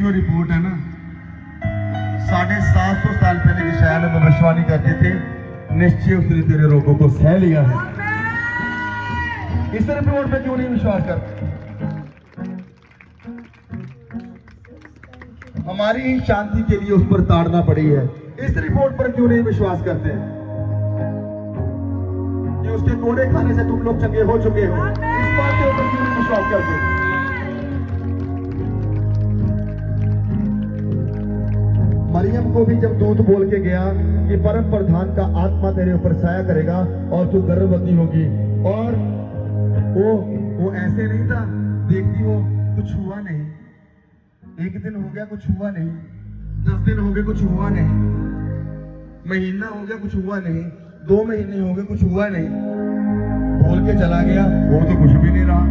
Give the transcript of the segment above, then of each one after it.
जो रिपोर्ट है ना, 750 साल पहले की शायद भविष्यवाणी करते थे, निश्चय उसने तेरे रोगों को सह लिया है। इस रिपोर्ट पे क्यों नहीं विश्वास करते? हमारी ही शांति के लिए उस पर ताड़ना पड़ी है। इस रिपोर्ट पर क्यों नहीं विश्वास करते कि उसके कोड़े खाने से तुम लोग चंगे हो चुके हो? इस बात के ऊपर क्यों नहीं विश्वास करते? मरियम को भी जब दूत बोल के गया कि परम प्रधान का आत्मा तेरे ऊपर साया करेगा और तू गर्भवती होगी, और वो ऐसे नहीं था, देखती हो कुछ हुआ नहीं, एक दिन हो गया कुछ हुआ नहीं, 10 दिन हो गए कुछ हुआ नहीं, महीना हो गया कुछ हुआ नहीं, 2 महीने हो गए कुछ हुआ नहीं, बोल के चला गया, वो तो कुछ भी नहीं रहा।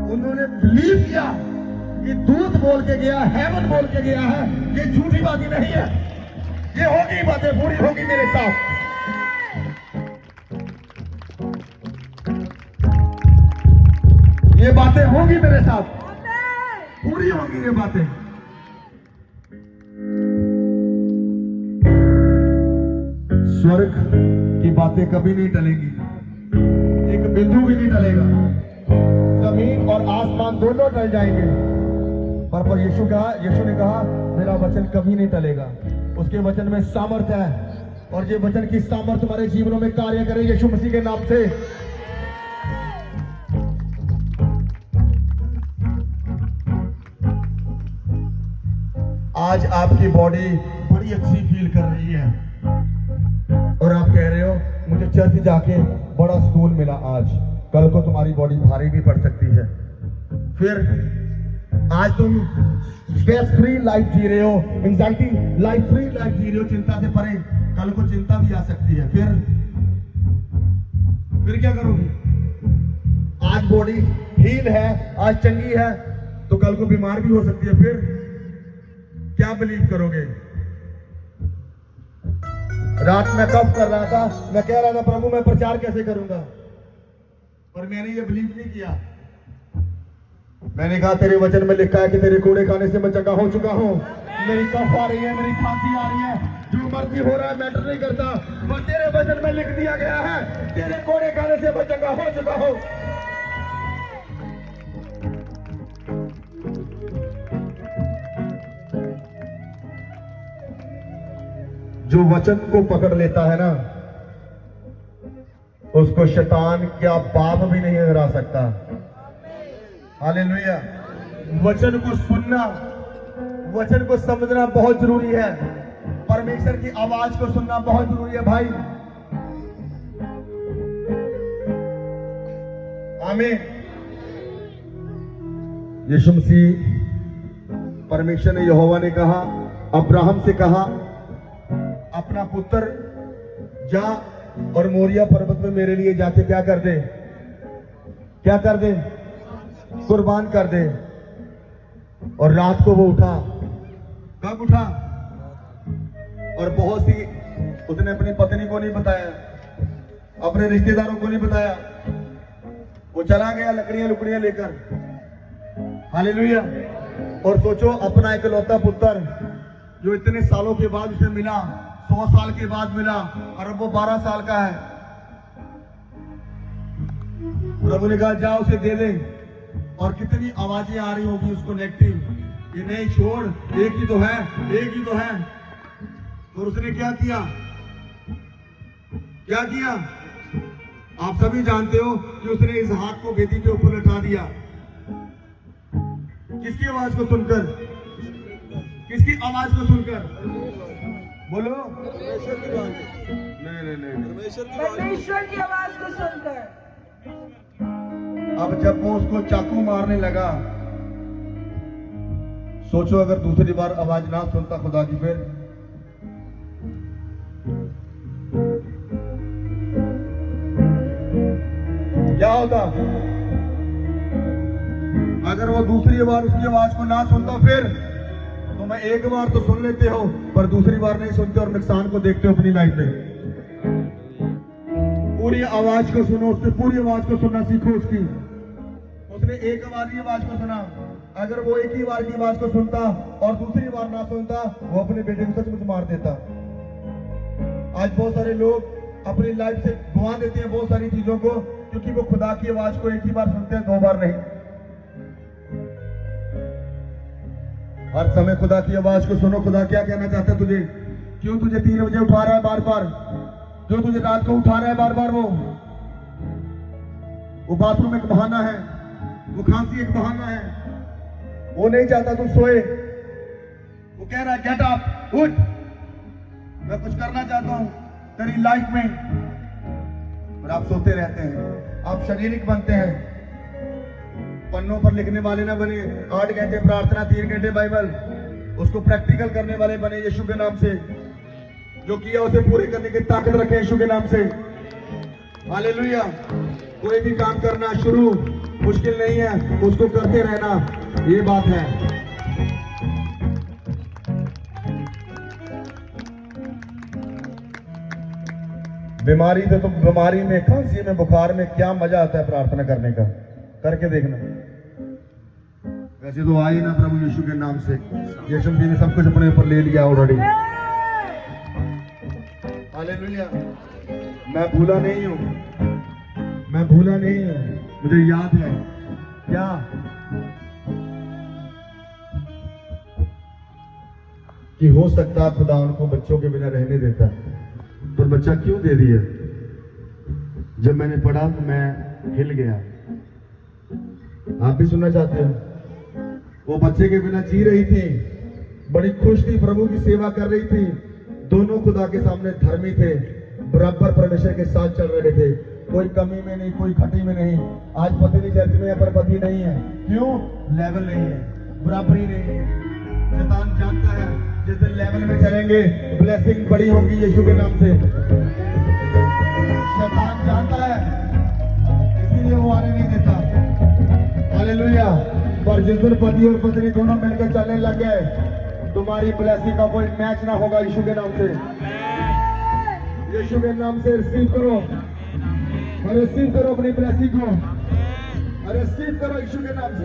उन्होंने बिलीव किया कि दूत बोल के गया, हेवन बोल के गया है, ये झूठी बातें नहीं है, ये होगी, बातें पूरी होगी मेरे साथ। ये बातें होगी मेरे साथ, पूरी होगी ये बातें। स्वर्ग की बातें कभी नहीं टलेंगी, एक बिंदु भी नहीं टलेगा। जमीन और आसमान दोनों टल जाएंगे, पर यीशु ने कहा मेरा वचन कभी नहीं टलेगा। उसके वचन में सामर्थ है, और ये वचन की सामर्थ हमारे जीवनों में कार्य करे यीशु मसीह के नाम से। आज आपकी बॉडी बड़ी अच्छी फील कर रही है, और आप कह रहे हो मुझे चर्च जाके बड़ा सुकून मिला आज। कल को तुम्हारी बॉडी भारी भी पड़ सकती है। फिर आज तुम स्ट्रेस फ्री लाइफ जी रहे हो, एंजाइटी लाइफ फ्री लाइफ जी रहे हो, चिंता से परे, कल को चिंता भी आ सकती है। फिर क्या करोगे? आज बॉडी हील है, आज चंगी है, तो कल को बीमार भी हो सकती है। फिर क्या बिलीव करोगे? रात में कब कर रहा था, मैं कह रहा था प्रभु मैं प्रचार कैसे करूंगा, पर मैंने ये बिलीव नहीं किया। मैंने कहा तेरे वचन में लिखा है कि तेरे कोड़े खाने से मैं चंगा हो चुका हूं। मेरी कफ आ रही है, मेरी खांसी आ रही है, जो मर्जी हो रहा है मैटर नहीं करता, पर तेरे वचन में लिख दिया गया है तेरे कोड़े खाने से मैं चंगा हो चुका हूं। जो वचन को पकड़ लेता है ना, उसको शैतान क्या पाप भी नहीं हरा सकता। हालेलुया। वचन को सुनना, वचन को समझना बहुत जरूरी है। परमेश्वर की आवाज को सुनना बहुत जरूरी है भाई। आमीन। यीशु मसीह, परमेश्वर ने, यहोवा ने कहा, अब्राहम से कहा अपना पुत्र जा और मोरिया पर्वत में मेरे लिए जाके क्या कर दे, क्या कर दे, कुर्बान कर दे। और रात को वो उठा। कब उठा? और बहुत सी, उसने अपनी पत्नी को नहीं बताया, अपने रिश्तेदारों को नहीं बताया, वो चला गया लकड़ियां लेकर। हालेलुया। और सोचो अपना इकलौता पुत्र जो इतने सालों के बाद उसे मिला, 100 साल के बाद मिला, और अब वो 12 साल का है। प्रभु ने कहा जा उसे दे दे। और कितनी आवाजें आ रही होगी उसको नेगेटिव, ये नहीं छोड़, एक ही तो है, एक ही तो है। और उसने क्या किया? क्या किया? आप सभी जानते हो कि उसने इस हाथ को वेदी के ऊपर लटा दिया। किसकी आवाज को सुनकर? किसकी आवाज को सुनकर? बोलो। नहीं, परमेश्वर की आवाज को सुनकर। अब जब वो उसको चाकू मारने लगा, सोचो अगर दूसरी बार आवाज ना सुनता खुदा की, फिर क्या होता? अगर वो दूसरी बार उसकी आवाज को ना सुनता, फिर तो मैं एक बार तो सुन लेते हो, पर दूसरी बार नहीं सुनते और नुकसान को देखते हो अपनी लाइफ में। पूरी आवाज को सुनो, उसकी पूरी आवाज को सुनना सीखो उसकी। उसने एक बार ही आवाज को सुना, अगर वो एक ही बार की आवाज को सुनता और दूसरी बार ना सुनता, वो अपने बेटे को सचमुच मार देता। आज बहुत सारे लोग अपनी लाइफ से गवा देते हैं बहुत सारी चीजों को, क्योंकि वो खुदा की आवाज को एक ही बार सुनते हैं, 2 बार नहीं। हर समय खुदा की आवाज को सुनो। खुदा क्या कहना चाहता है तुझे? क्यों तुझे 3 बजे उठा रहा है बार बार? क्यों तुझे रात को उठा रहा है बार बार? वो बाथरूम एक बहाना है, वो खांसी एक बहाना है। वो नहीं चाहता तू सोए। वो कह रहा है गेट अप, उठ, मैं कुछ करना चाहता हूं तेरी लाइफ में। और आप सोते रहते हैं, आप शारीरिक बनते हैं, पन्नों पर लिखने वाले ना बने। 8 घंटे प्रार्थना, 3 घंटे बाइबल, उसको प्रैक्टिकल करने वाले बने यीशु के नाम से। जो किया उसे पूरे करने की ताकत रखे यीशु के नाम से। हालेलुया। कोई भी काम करना शुरू मुश्किल नहीं है, उसको करते रहना, ये बात है। बीमारी तो बीमारी में, खांसी में, बुखार में क्या मजा आता है प्रार्थना करने का, करके देखना। वैसे तो आए ना प्रभु यीशु के नाम से। यीशु जी ने सब कुछ अपने ऊपर ले लिया ऑलरेडी। हालेलुया। मैं भूला नहीं हूं, मैं भूला नहीं हूं, मुझे याद है क्या कि हो सकता है खुदा उनको बच्चों के बिना रहने देता, पर बच्चा क्यों दे दिया? जब मैंने पढ़ा तो मैं हिल गया। आप भी सुनना चाहते हो? वो बच्चे के बिना जी रही थी, बड़ी खुश थी, प्रभु की सेवा कर रही थी। दोनों खुदा के सामने धर्मी थे, बराबर परमेश्वर के साथ चल रहे थे, कोई कमी में नहीं, कोई घटी में नहीं। आज पत्नी चर्च में है पर पति नहीं है। क्यों? लेवल नहीं है, बराबरी नहीं है। शैतान जानता है जिस दिन लेवल में चलेंगे ब्लेसिंग बड़ी होगी यीशु के नाम से। शैतान जानता है, इसीलिए वो आने नहीं देता। हालेलुया। पर जिस दिन पति और पत्नी दोनों मिलकर चलने लग गए, तुम्हारी ब्लेसिंग का कोई मैच ना होगा यीशु के नाम से। यीशु के नाम से रिसीव करो, और रिसीव करो अपनी ब्लेसिंग को, और रिसीव करो यीशु के नाम से।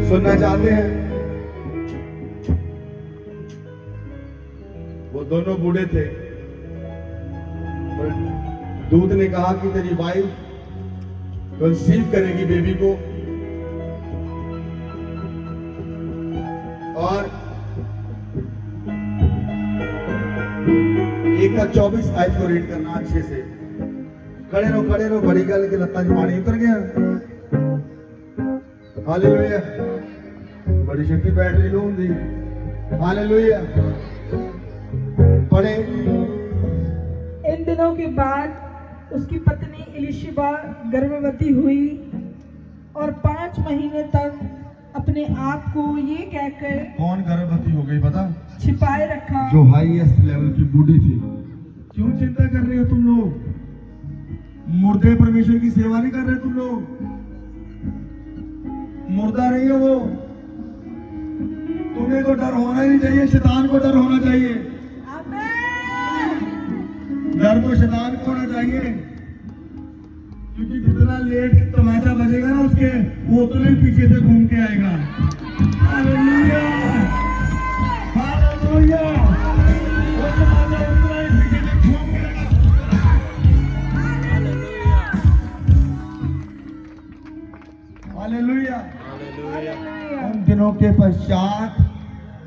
सुनना चाहते हैं? वो दोनों बूढ़े थे, और दूत ने कहा कि तेरी वाइफ कंसीव करेगी बेबी को, और 1:24 आयत को रीड करना अच्छे से। खड़े रहो, खड़े रहो, बड़ी गल के लत्ता च पानी उतर गया। हालेलुया। बड़ी शक्ति बैटरी लो होंदी। हालेलुया। पढ़े। इन दिनों के बाद उसकी पत्नी एलिशिबा गर्भवती हुई और 5 महीने तक अपने आप को ये कहकर कौन गर्भवती हो गई पता? छिपाए रखा, जो हाईएस्ट लेवल की बूढ़ी थी। क्यों चिंता कर रहे हो तुम लोग? मुर्दे परमेश्वर की सेवा नहीं कर रहे तुम लोग। मुर्दा नहीं हो वो। तुम्हें तो डर होना ही नहीं चाहिए, शैतान को डर होना चाहिए। डर तो शैतान को होना चाहिए, क्योंकि जितना लेट तमाचा बजेगा ना उसके, वो उतने पीछे से घूम के आएगा। Hallelujah, hallelujah. वो तमाचा उतना ही पीछे से घूम के आएगा। हालेलुया। उन दिनों के पश्चात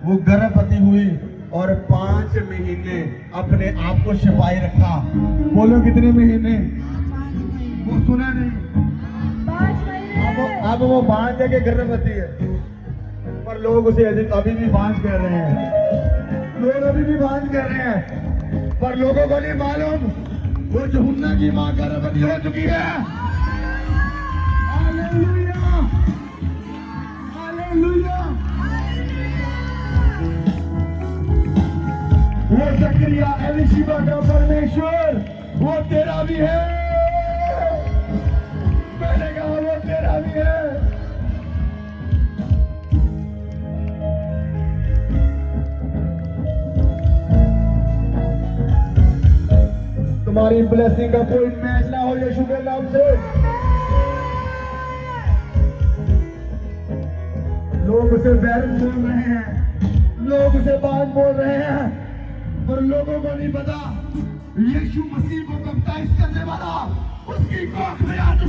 वो गर्भवती हुई और 5 महीने अपने आप को छिपाए रखा। बोलो कितने महीने? वो सुना नहीं। 5 महीने। अब वो बांझ है कि गर्भवती है, पर लोग उसे अभी भी बांझ कह रहे हैं। लोग अभी भी बांझ कह रहे हैं, पर लोगों को नहीं मालूम वो यूहन्ना की मां गर्भवती हो चुकी है। Hallelujah, hallelujah. वो जकरिया एलिशिबा का परमेश्वर, वो तेरा भी है। मैंने कहा वो तेरा भी है। तुम्हारी ब्लेसिंग का कोई मैच ना हो यीशु के नाम से। लोग उसे वैर बोल रहे हैं, लोग उसे बात बोल रहे हैं, पर लोगों को नहीं पता यीशु मसीह को बैप्टाइज करने वाला उसकी कोख में आता